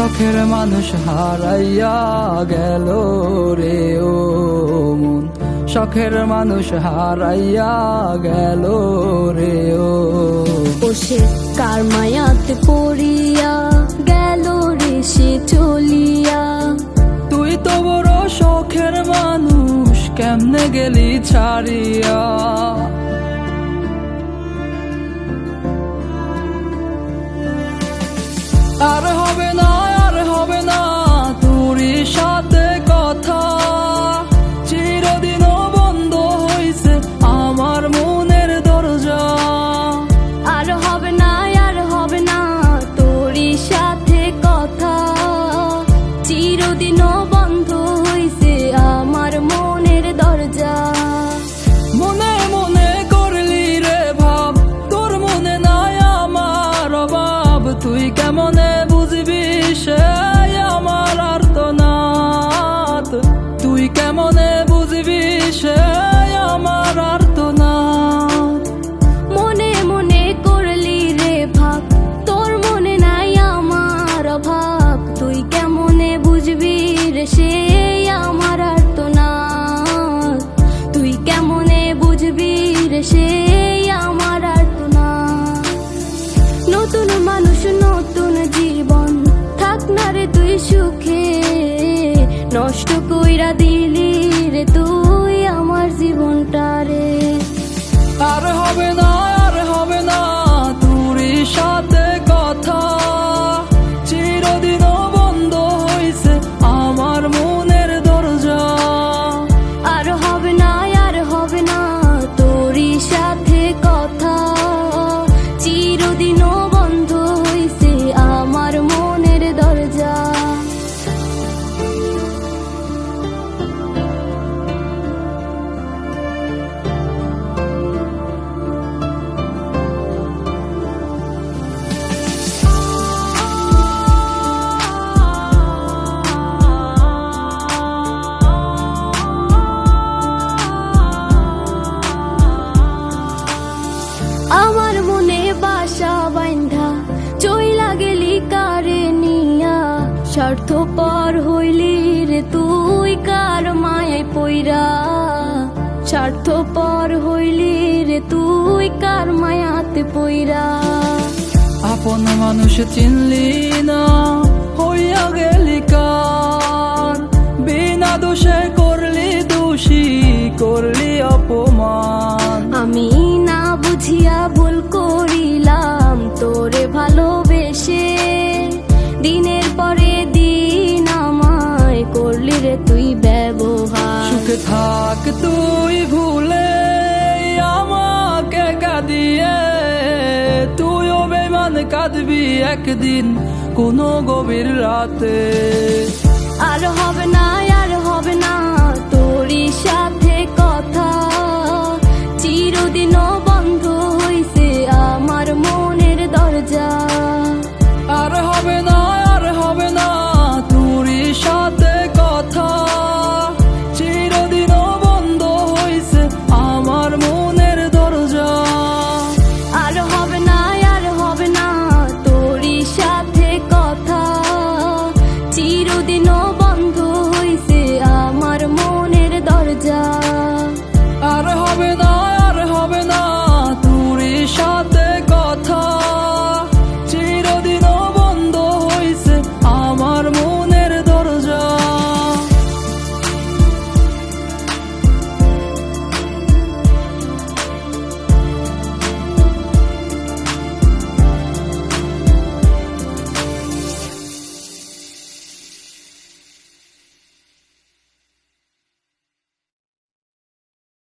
শখের মানুষ হারাইয়া গেল রে ও মন, শখের মানুষ হারাইয়া গেল রে ও। সে কার মায়াতে পড়িয়া গেল রে সে চলিয়া। তুই তো বড় শখের মানুষ, কেমনে গেলি ছাড়িয়া। আর হবে না, আর হবে না তোরই সাথে কথা, চিরদিনও বন্ধ হইছে আমার মনের দরজা। আর হবে না, আর হবে না তোরই সাথে কথা, চিরদিনও বন্ধ হইছে আমার মনের দরজা। মনে মনে করলি রে ভাব, তোর মনে নাই আমার অভাব, তুই কেমনে বুঝবি সে আমার আর্তনাদ, তুই কেমনে বুঝবি সে আমার আর্তনাদ। মনে মনে করলি রে ভাব, তোর মনে নাই আমার অভাব, তুই কেমনে বুঝবি রে সে আমার আর্তনাদ, তুই কেমনে বুঝবি রে সে আমার আর্তনাদ। নতুন মানুষ নতুন জীবন, থাক না রে তুই সুখে, নষ্ট কইরা দিলি রে তুই আমার জীবনটা রে। আর হবে না, আর হবে না তোরই সাথে কথা, চিরদিনও বন্ধ হইছে আমার মনের দরজা। আর হবে না, আর হবে না তোরই সাথে কথা, চিরদিনও বন্ধ হইছে আমার মনের দরজা। আমার মনে বাসা বাইন্ধা চইলা গেলি কারে নিয়া, স্বার্থপর হইলি রে তুই কার মায়ায় পইরা, স্বার্থপর হইলি রে তুই কার মায়াতে পইরা। আপন মানুষ চিনলি না, হইয়া গেলি কার, বিনা দোষে করলি দোষী, করলি অপমান। আমি না বুঝিয়া ভুল করিলাম তোরে ভালোবেসে, দিনের পরে দিন আমায় করলি রে তুই ব্যবহার। সুখে থাক তুই ভুলে আমাকে কাঁদিয়ে, তুইও বেমান কাঁদবি একদিন কোনো গভীর রাতে। আর হবে না,